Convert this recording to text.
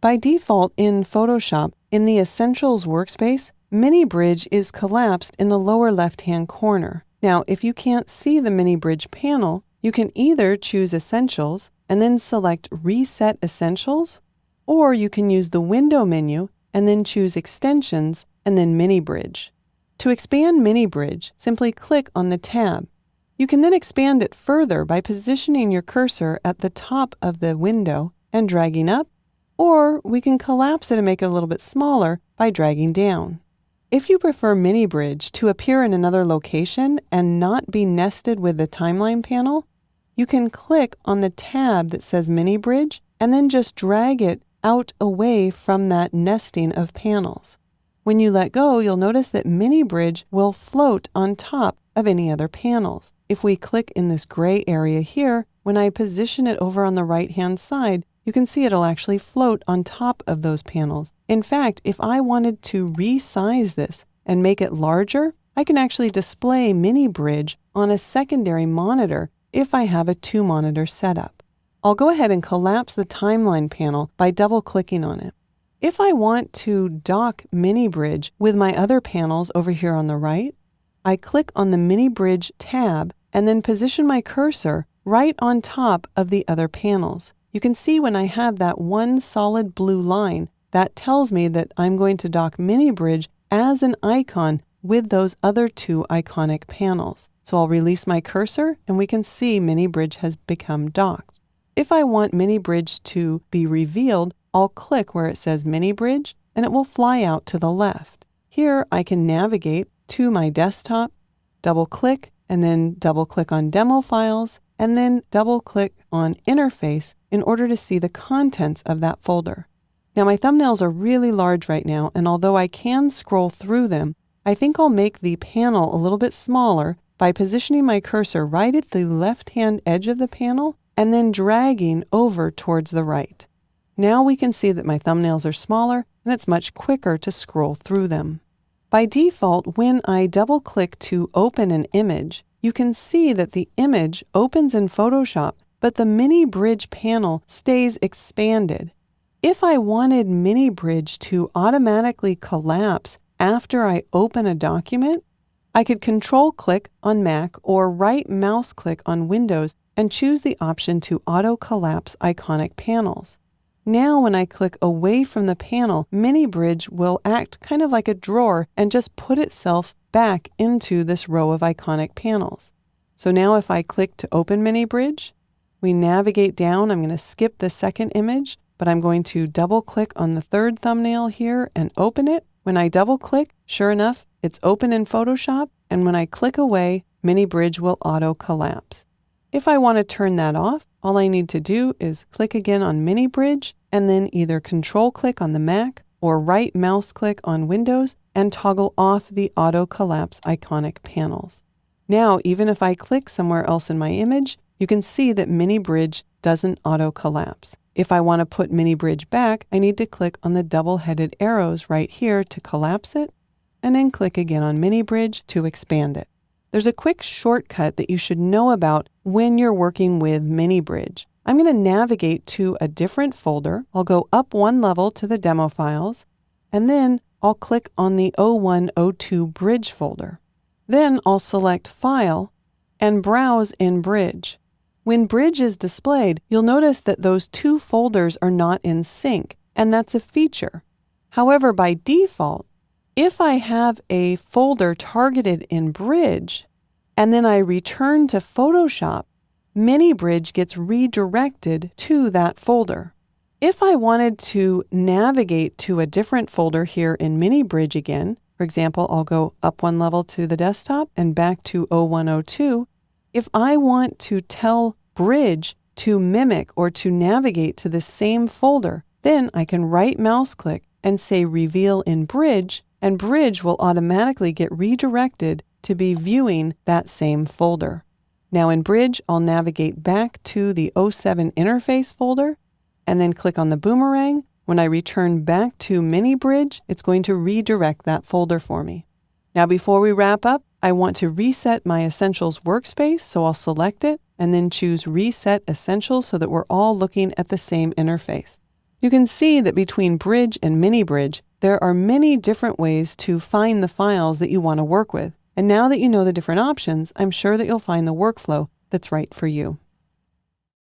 By default in Photoshop, in the Essentials workspace, Mini Bridge is collapsed in the lower left-hand corner. Now, if you can't see the Mini Bridge panel, you can either choose Essentials and then select Reset Essentials, or you can use the Window menu and then choose Extensions and then Mini Bridge. To expand Mini Bridge, simply click on the tab. You can then expand it further by positioning your cursor at the top of the window and dragging up, or we can collapse it and make it a little bit smaller by dragging down. If you prefer Mini Bridge to appear in another location and not be nested with the timeline panel, you can click on the tab that says Mini Bridge and then just drag it out away from that nesting of panels. When you let go, you'll notice that Mini Bridge will float on top of any other panels. If we click in this gray area here, when I position it over on the right-hand side, you can see it'll actually float on top of those panels. In fact, if I wanted to resize this and make it larger, I can actually display Mini Bridge on a secondary monitor if I have a 2-monitor setup. I'll go ahead and collapse the timeline panel by double-clicking on it. If I want to dock Mini Bridge with my other panels over here on the right, I click on the Mini Bridge tab and then position my cursor right on top of the other panels. You can see when I have that one solid blue line, that tells me that I'm going to dock Mini Bridge as an icon with those other 2 iconic panels. So I'll release my cursor and we can see Mini Bridge has become docked. If I want Mini Bridge to be revealed, I'll click where it says Mini Bridge and it will fly out to the left. Here I can navigate to my desktop, double-click, and then double-click on Demo Files, and then double-click on Interface in order to see the contents of that folder. Now my thumbnails are really large right now, and although I can scroll through them, I think I'll make the panel a little bit smaller by positioning my cursor right at the left-hand edge of the panel and then dragging over towards the right. Now we can see that my thumbnails are smaller and it's much quicker to scroll through them. By default, when I double-click to open an image, you can see that the image opens in Photoshop, but the Mini Bridge panel stays expanded. If I wanted Mini Bridge to automatically collapse after I open a document, I could Control-click on Mac or right mouse click on Windows and choose the option to auto-collapse iconic panels. Now when I click away from the panel, Mini Bridge will act kind of like a drawer and just put itself back into this row of iconic panels. So now if I click to open Mini Bridge, we navigate down. I'm going to skip the second image, but I'm going to double-click on the third thumbnail here and open it. When I double-click, sure enough, it's open in Photoshop, and when I click away, Mini Bridge will auto-collapse. If I want to turn that off, all I need to do is click again on Mini Bridge and then either Control-click on the Mac or right mouse click on Windows and toggle off the auto collapse iconic panels. Now, even if I click somewhere else in my image, you can see that Mini Bridge doesn't auto collapse. If I want to put Mini Bridge back, I need to click on the double-headed arrows right here to collapse it, and then click again on Mini Bridge to expand it. There's a quick shortcut that you should know about when you're working with Mini Bridge. I'm going to navigate to a different folder. I'll go up one level to the demo files, and then I'll click on the 0102 Bridge folder. Then I'll select File and Browse in Bridge. When Bridge is displayed, you'll notice that those 2 folders are not in sync, and that's a feature. However, by default, if I have a folder targeted in Bridge, and then I return to Photoshop, Mini Bridge gets redirected to that folder. If I wanted to navigate to a different folder here in Mini Bridge again, for example, I'll go up one level to the desktop and back to 0102. If I want to tell Bridge to mimic or to navigate to the same folder, then I can right mouse click and say Reveal in Bridge, and Bridge will automatically get redirected to be viewing that same folder. Now in Bridge, I'll navigate back to the 07 Interface folder and then click on the boomerang. When I return back to Mini Bridge, it's going to redirect that folder for me. Now before we wrap up, I want to reset my Essentials workspace, so I'll select it and then choose Reset Essentials so that we're all looking at the same interface. You can see that between Bridge and Mini Bridge, there are many different ways to find the files that you want to work with. And now that you know the different options, I'm sure that you'll find the workflow that's right for you.